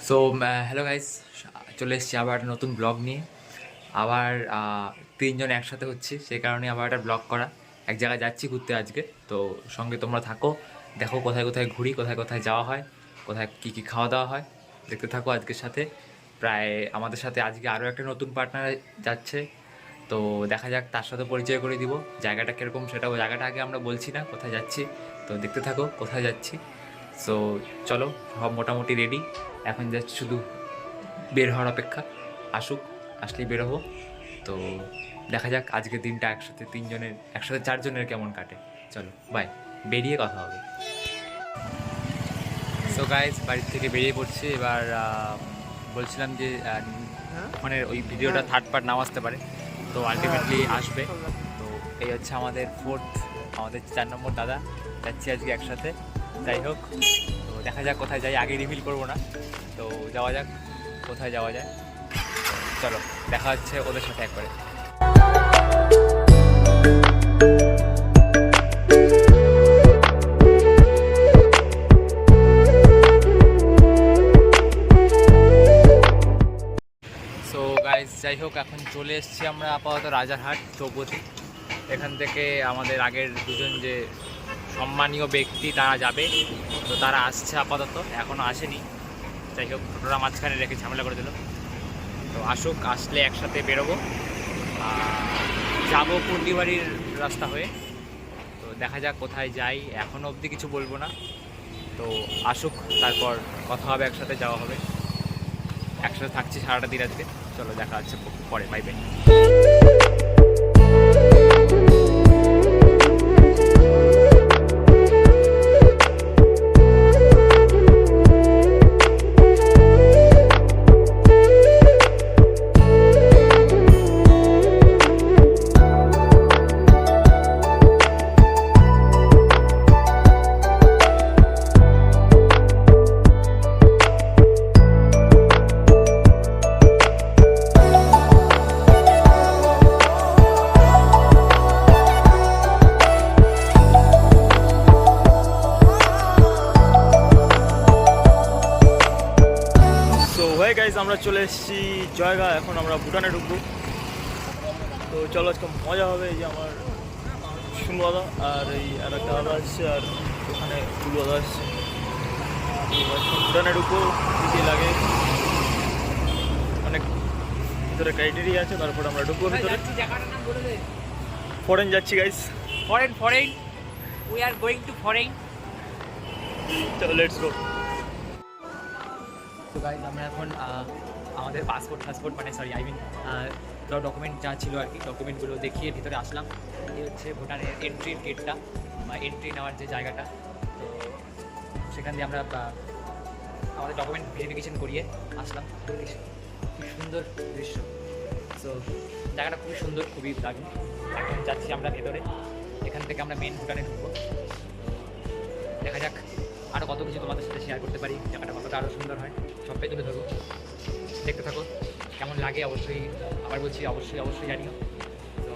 So hello guys, চলে এসেছি আবার নতুন ব্লগ নিয়ে। আবার তিনজন একসাথে হচ্ছি, সেই কারণে আবার একটা ব্লগ করা। এক জায়গায় যাচ্ছি ঘুরতে আজকে, তো সঙ্গে তোমরা থাকো, দেখো কোথায় কোথায় ঘুরি, কোথায় কোথায় যাওয়া হয়, কোথায় কী কী খাওয়া দাওয়া হয়, দেখতে থাকো আজকের সাথে। প্রায় আমাদের সাথে আজকে আরও একটা নতুন পার্টনার যাচ্ছে, তো দেখা যাক, তার সাথে পরিচয় করে দিব। জায়গাটা কীরকম সেটাও, জায়গাটা আগে আমরা বলছি না, কোথায় যাচ্ছি, তো দেখতে থাকো কোথায় যাচ্ছি। সো চলো, সব মোটামুটি রেডি, এখন জাস্ট শুধু বের হওয়ার অপেক্ষা। আসুক, আসলেই বেরোবো। তো দেখা যাক আজকের দিনটা একসাথে তিনজনের, একসাথে চারজনের কেমন কাটে। চলো বাই, বেরিয়ে কথা হবে। সো গাইজ, বাড়ির থেকে বেরিয়ে পড়ছি এবার। বলছিলাম যে ওখানে ওই ভিডিওটা থার্ড পার্ট নাও আসতে পারে, তো আলটিমেটলি আসবে। তো এই হচ্ছে আমাদের আমাদের 4 নম্বর দাদা, যাচ্ছি আজকে একসাথে। যাই হোক, তো দেখা যাক কোথায় যাই, আগে রিভিল করবো না। তো যাওয়া যাক কোথায় যাওয়া যায়। চলো, দেখা হচ্ছে ওদের সাথে একবারে। সো গাইজ, যাই হোক, এখন চলে এসেছি আমরা আপাতত রাজারহাট চৌপতি। এখান থেকে আমাদের আগের দুজন যে সম্মানীয় ব্যক্তি তারা যাবে, তো তারা আসছে আপাতত, এখনও আসেনি। যাই হোক, টোটোটা মাঝখানে রেখে ঝামেলা করে দিল। তো আসুক, আসলে একসাথে বেরোবো। যাবো পুন্ডিবাড়ির রাস্তা হয়ে। তো দেখা যাক কোথায় যাই, এখনও অবধি কিছু বলবো না। তো আসুক, তারপর কথা হবে, একসাথে যাওয়া হবে। একসাথে থাকছি সারাটা দিন আজকে। চলো, দেখা হচ্ছে পরে, বাই বাই। গাইজ, আমরা চলে এসেছি জয়গা। এখন আমরা ভুটানে ঢুকবো। তো চলো, আজকে মজা হবে। এই যে আমার সুন্দর দাদা, আর এই আর একটা দাদা আসছে, আর ওখানে দুটো দাদা আসছে। ভুটানে ঢুকবো, কী কী লাগে, অনেক ভিতরে ক্রাইটেরিয়া আছে, তারপর আমরা ঢুকবো ভিতরে। ফরেন যাচ্ছি guys, foreign we are going to foreign. চলো, লেটস গো। তো গাইজ, আমরা এখন আমাদের পাসপোর্ট মানে সরি আই মিন ডকুমেন্ট যা ছিল আর কি, ডকুমেন্টগুলো দেখিয়ে ভিতরে আসলাম। এই হচ্ছে ভুটানের এন্ট্রির গেটটা, বা এন্ট্রি নেওয়ার যে জায়গাটা। তো সেখান দিয়ে আমরা আমাদের ডকুমেন্ট ভেরিফিকেশন করিয়ে আসলাম। খুব সুন্দর দৃশ্য। তো জায়গাটা খুবই সুন্দর, খুবই দারুণ। এখন যাচ্ছি আমরা ভেতরে, এখান থেকে আমরা মেন ভুটানে ঢুকবো। দেখা যাক আরও কত কিছু তোমাদের সাথে শেয়ার করতে পারি, জায়গাটা কতটা আরও সুন্দর হয়, সবটাই তুলে ধরবো। দেখতে থাকো, কেমন লাগে অবশ্যই, আবার বলছি অবশ্যই জানিও। তো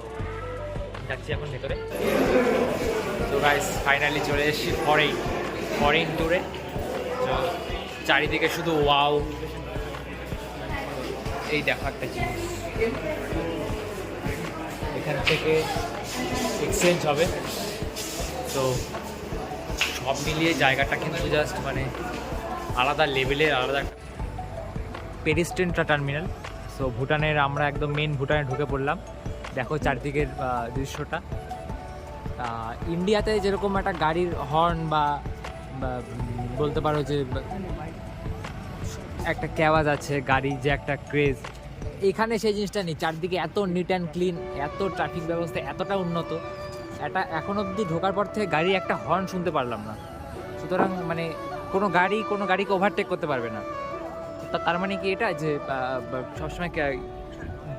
যাচ্ছি এখন ভেতরে। তো গাইস, ফাইনালি চলে এসেছি ফরেন ট্যুরে। তো চারিদিকে শুধু ওয়াও। এই দেখো একটা জিনিস, এখান থেকে এক্সচেঞ্জ হবে। তো সব মিলিয়ে জায়গাটা কিন্তু জাস্ট মানে আলাদা লেভেলের, আলাদা পেডিস্ট্রিয়ান টার্মিনাল। সো ভুটানের আমরা একদম মেন ভুটানে ঢুকে পড়লাম। দেখো চারদিকের দৃশ্যটা। ইন্ডিয়াতে যেরকম একটা গাড়ির হর্ন বা বলতে পারো যে একটা ক্যাওয়াজ আছে, গাড়ি যে একটা ক্রেজ, এখানে সেই জিনিসটা নেই। চারদিকে এত নিট অ্যান্ড ক্লিন, এত ট্রাফিক ব্যবস্থা এতটা উন্নত, এটা এখন অবধি ঢোকার পর থেকে গাড়ি একটা হর্ন শুনতে পারলাম না। সুতরাং মানে কোনো গাড়িকে ওভারটেক করতে পারবে না। তার মানে কি এটা যে সবসময়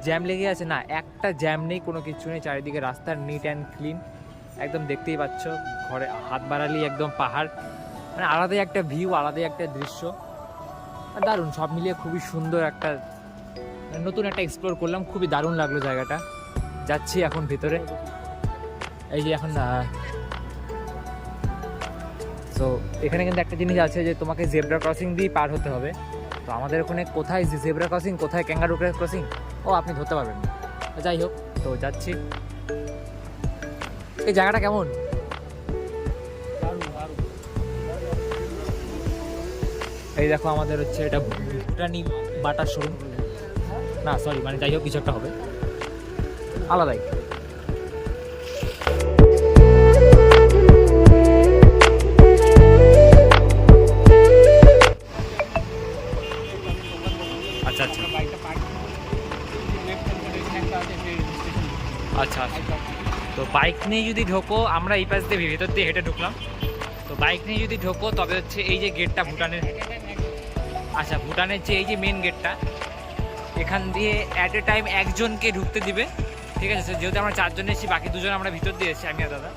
জ্যাম লেগে আছে? না, একটা জ্যাম নেই, কোনো কিছু নেই। চারিদিকে রাস্তার নিট অ্যান্ড ক্লিন, একদম দেখতেই পাচ্ছ। ঘরে হাত বাড়ালেই একদম পাহাড়, মানে আলাদাই একটা ভিউ, আলাদাই একটা দৃশ্য। দারুণ, সব মিলিয়ে খুবই সুন্দর একটা নতুন একটা এক্সপ্লোর করলাম। খুবই দারুণ লাগলো জায়গাটা। যাচ্ছি এখন ভিতরে। এই যে এখন তো এখানে কিন্তু একটা জিনিস আছে যে তোমাকে জেব্রা ক্রসিং দিয়ে পার হতে হবে। তো আমাদের ওখানে কোথায় জেব্রা ক্রসিং, কোথায় ক্যাঙ্গারু ক্রসিং, ও আপনি ধরতে পারবেন না। যাই হোক, তো যাচ্ছি। এই জায়গাটা কেমন? এই দেখো আমাদের হচ্ছে এটা ভুটানি বাটার শোরুম, না সরি, মানে যাই হোক কিছু একটা হবে আলাদাই। আচ্ছা আচ্ছা আচ্ছা আচ্ছা। তো বাইক নিয়ে যদি ঢোকো, আমরা এই পাশ দিয়ে ভেতর দিয়ে হেঁটে ঢুকলাম। তো বাইক নিয়ে যদি ঢোকো তবে হচ্ছে এই যে গেটটা ভুটানের, আচ্ছা ভুটানের যে এই যে মেন গেটটা, এখান দিয়ে অ্যাট এ টাইম একজনকে ঢুকতে দিবে, ঠিক আছে? যেহেতু আমরা 4 জন এসেছি, বাকি 2 জন আমরা ভিতর দিয়ে এসেছি, আমি আর দাদা।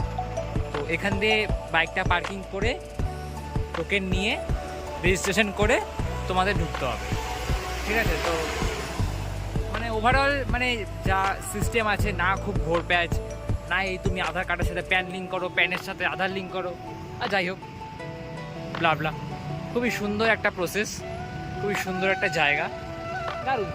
তো এখান দিয়ে বাইকটা পার্কিং করে টোকেন নিয়ে রেজিস্ট্রেশন করে তোমাদের ঢুকতে হবে, ঠিক আছে? তো মানে ওভারঅল মানে যা সিস্টেম আছে, না খুব ঘোর প্যাচ, না এই তুমি আধার কার্ডের সাথে প্যান লিঙ্ক করো, প্যানের সাথে আধার লিঙ্ক করো, আর যাই হোক ব্লা ব্লা। খুবই সুন্দর একটা প্রসেস, খুবই সুন্দর একটা জায়গা, দারুণ।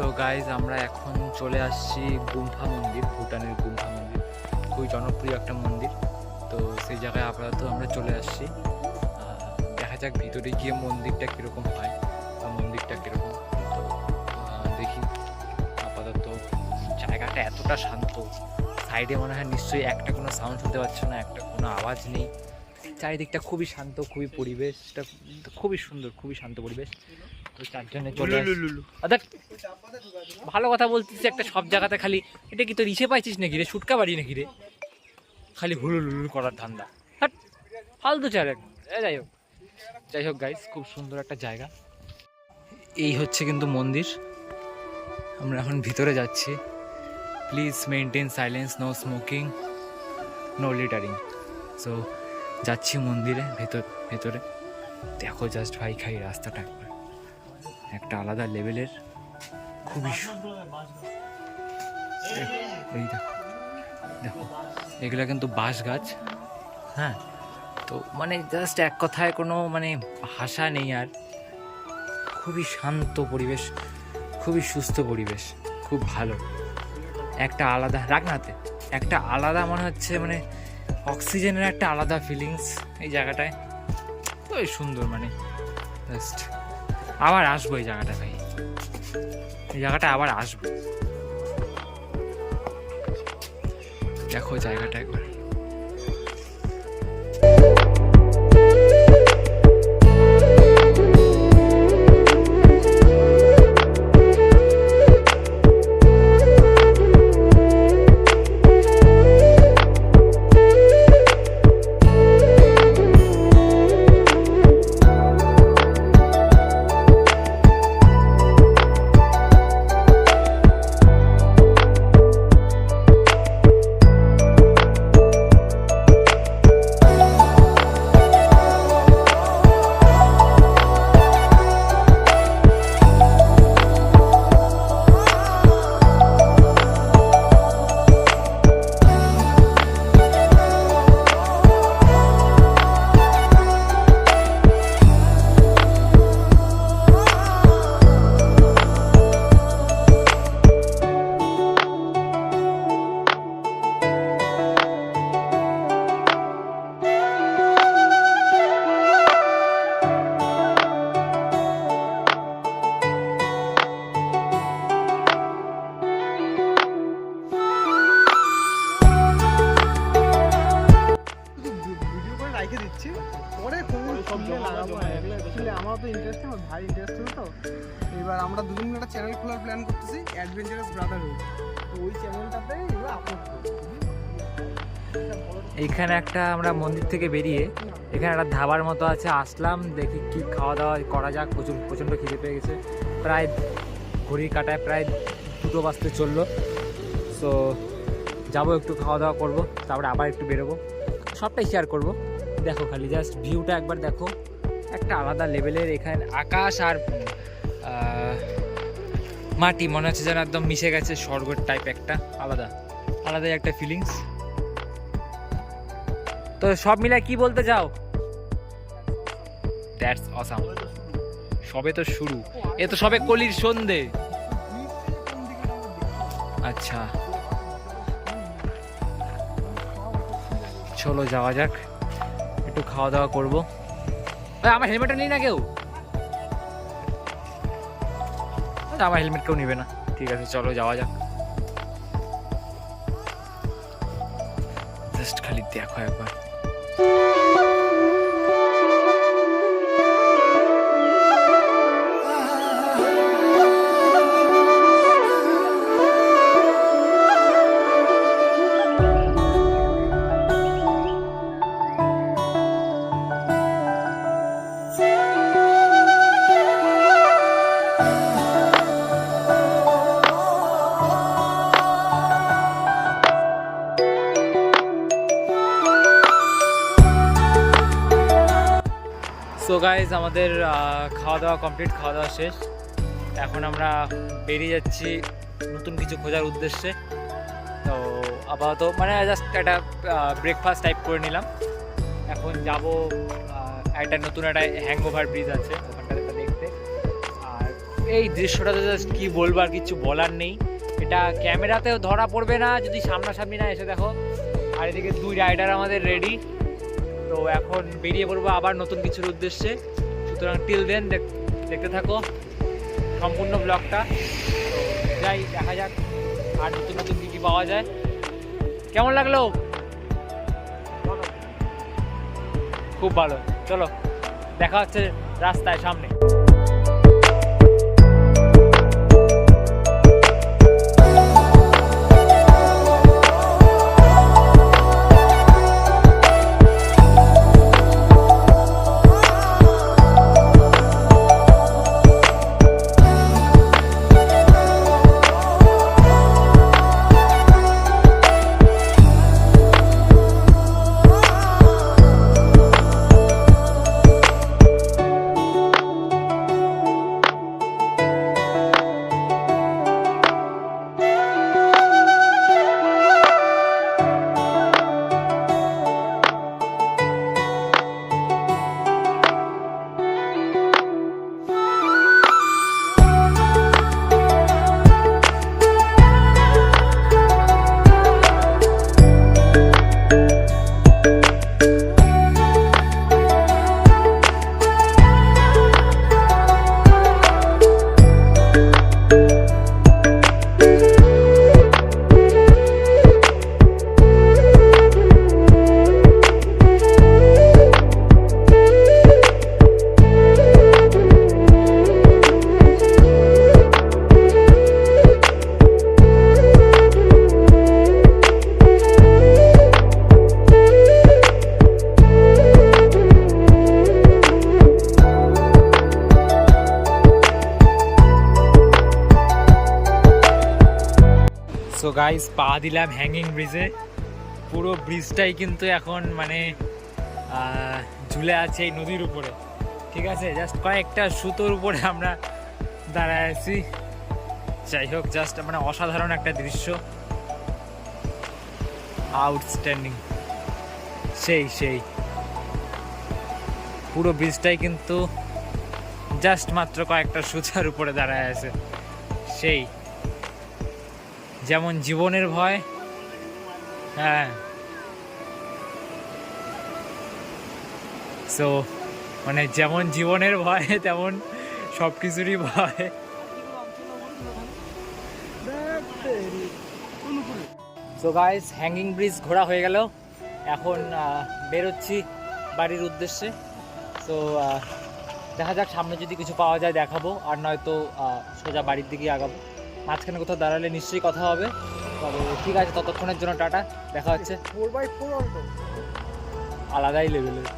সো গাইজ আমরা এখন চলে আসছি গুম্ফা মন্দির, ভুটানের গুম্ফা মন্দির, খুবই জনপ্রিয় একটা মন্দির। তো সেই জায়গায় আপাতত আমরা চলে আসছি। দেখা যাক ভিতরে গিয়ে মন্দিরটা কীরকম হয় বা মন্দিরটা কীরকম। তো দেখি। আপাতত জায়গাটা এতটা শান্ত, সাইডে মনে হয় নিশ্চয়ই একটা কোনো সাউন্ড শুনতে পাচ্ছ না, একটা কোনো আওয়াজ নেই। চারিদিকটা খুবই শান্ত, খুবই পরিবেশটা খুবই সুন্দর, খুবই শান্ত পরিবেশ। তো চারজনে চলে ভালো কথা বলতেছি একটা, সব জায়গাতে খালি এটা কি তোর ইসে পাইছিস নাকি রে, সুটকা বাড়ি নাকি রে, খালি হুলুল হুলুল করার ধান্দা, হাট ফালতু চারে। যাই হোক গাইস, খুব সুন্দর একটা জায়গা। এই হচ্ছে কিন্তু মন্দির, আমরা এখন ভিতরে যাচ্ছি। Please maintain silence, no smoking, no littering. So যাচ্ছি মন্দিরে ভেতরে। দেখো জাস্ট ভাই, খাই রাস্তাটা একবার একটা আলাদা লেভেলের, খুবই এই দেখো এগুলো কিন্তু বাঁশ গাছ। হ্যাঁ, তো মানে জাস্ট এক কথায় কোনো মানে ভাষা নেই আর। খুবই শান্ত পরিবেশ, খুবই সুস্থ পরিবেশ, খুব ভালো। একটা আলাদা রাখনাতে একটা আলাদা মনে হচ্ছে, মানে অক্সিজেনের একটা আলাদা ফিলিংস এই জায়গাটায়। খুবই সুন্দর, মানে জাস্ট আবার আসবো এই জায়গাটা ভাই, এই জায়গাটা আবার আসবো। দেখো জায়গাটা একবার। আমার তো ইন্টারেস্ট, আমার ভাই ইন্টারেস্ট হলো। তো এবার আমরা দুজন মিলে একটা চ্যানেল খোলার প্ল্যান করতেছি, অ্যাডভেঞ্চারাস ব্রাদারহুড। তো ওই চ্যানেলটাতে এগুলো আপলোড করব। এইখানে একটা আমরা মন্দির থেকে বেরিয়ে এখানে একটা ধাবার মতো আছে, আসলাম দেখি কি খাওয়া দাওয়া করা যাক। প্রচণ্ড খিদে পেয়ে গেছে, প্রায় ঘড়ির কাটায় প্রায় 2টো বাজতে চললো। সো যাবো, একটু খাওয়া দাওয়া করবো, তারপরে আবার একটু বেরোবো, সবটাই শেয়ার করবো। দেখো খালি জাস্ট ভিউটা একবার দেখো, একটা আলাদা লেভেলের। এখানে আকাশ আর মাটি মনে হচ্ছে যেন একদম মিশে গেছে, স্বর্গের টাইপ একটা আলাদাই একটা ফিলিংস। তো সব মিলাই কি বলতে চাও? That's awesome. সবে তো শুরু, এ তো সবে কলির সন্ধে। আচ্ছা চলো যাওয়া যাক, একটু খাওয়া দাওয়া করবো। আমার হেলমেটটা নিই না কেউ, আমার হেলমেট কেউ নিবে না। ঠিক আছে চলো যাওয়া যাক। জাস্ট খালি দেখো একবার। সো গাইজ আমাদের খাওয়া দাওয়া কমপ্লিট, খাওয়া দাওয়া শেষ। এখন আমরা বেরিয়ে যাচ্ছি নতুন কিছু খোঁজার উদ্দেশ্যে। তো আপাতত মানে জাস্ট একটা ব্রেকফাস্ট টাইপ করে নিলাম। এখন যাব একটা নতুন একটা হ্যাংওভার ব্রিজ আছে ওখানটাতে দেখতে। আর এই দৃশ্যটা তো জাস্ট কি বলবার, কিছু বলার নেই। এটা ক্যামেরাতেও ধরা পড়বে না যদি সামনাসামনি না এসে দেখো। আর এদিকে 2 রাইডার আমাদের রেডি। তো এখন বেরিয়ে পড়বো আবার নতুন কিছুর উদ্দেশ্যে। সুতরাং টিল দেন দেখতে থাকো সম্পূর্ণ ব্লগটা। তো যাই, দেখা যাক আর নতুন নতুন কী কী পাওয়া যায়। কেমন লাগলো? খুব ভালো। চলো দেখা হচ্ছে রাস্তায় সামনে। সো গাইস, পা দিলাম হ্যাঙ্গিং ব্রিজে। পুরো ব্রিজটাই কিন্তু এখন মানে ঝুলে আছে এই নদীর উপরে। ঠিক আছে, জাস্ট কয়েকটা সুতোর উপরে আমরা দাঁড়ায় আছি। যাই হোক, জাস্ট মানে অসাধারণ একটা দৃশ্য, আউটস্ট্যান্ডিং। সেই পুরো ব্রিজটাই কিন্তু জাস্ট মাত্র কয়েকটা সুতার উপরে দাঁড়ায় আছে। সেই যেমন জীবনের ভয়, হ্যাঁ। সো মানে যেমন জীবনের ভয় তেমন সব কিছুরই ভয়। সো গাইস, হ্যাঙ্গিং ব্রিজ ঘোরা হয়ে গেল। এখন বেরোচ্ছি বাড়ির উদ্দেশ্যে। সো দেখা যাক সামনে যদি কিছু পাওয়া যায় দেখাবো, আর নয়তো সোজা বাড়ির দিকেই আগাবো। মাঝখানে কোথাও দাঁড়ালে নিশ্চয়ই কথা হবে। তবে ঠিক আছে, ততক্ষণের জন্য টাটা, দেখা হচ্ছে। 4x4 অল্টো আলাদাই লেভেলের।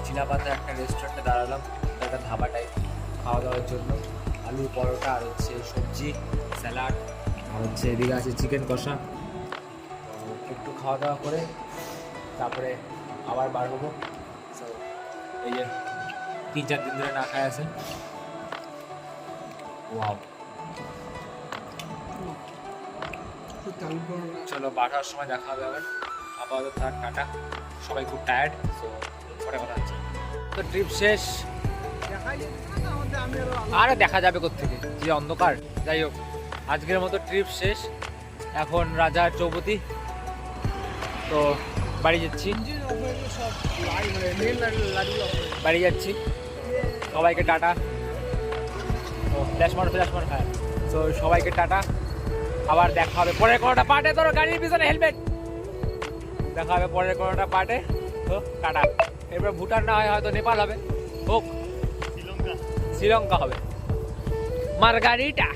চিলাপাতা একটা রেস্টুরেন্টে দাঁড়ালাম, একটা ধাবা টাইপ, খাওয়া দাওয়ার জন্য। আলু পরোটা আর হচ্ছে সবজি, স্যালাড, আর হচ্ছে এদিকে আছে চিকেন কষা। তো একটু খাওয়া দাওয়া করে তারপরে আবার বার হবো। সো এই যে 3-4 দিন ধরে না খায় আছে। ওয়াও, চলো বার হওয়ার সময় দেখা হবে আবার। আপাতত থাক, টাটা। সবাই খুব টায়ার্ড, সো পরে কথা হচ্ছে। তো ট্রিপ শেষ। আরে দেখা যাবে কোত্থেকে, যে অন্ধকার। যাই হোক, আজকের মতো ট্রিপ শেষ। এখন রাজার চৌপতি, তো বাড়ি যাচ্ছি। বাড়ি যাচ্ছি। সবাইকে টাটা। ও ফ্ল্যাশ মারো হ্যাঁ। তো সবাইকে টাটা, আবার দেখা হবে পরের কোনোটা পার্টে। তোর গাড়ির পিছনে হেলমেট। দেখা হবে পরের কোনোটা পার্টে। তো টাটা। এরপর ভুটান না হয় হয়তো নেপাল হবে, হোক শ্রীলঙ্কা হবে। মার্গারিটা।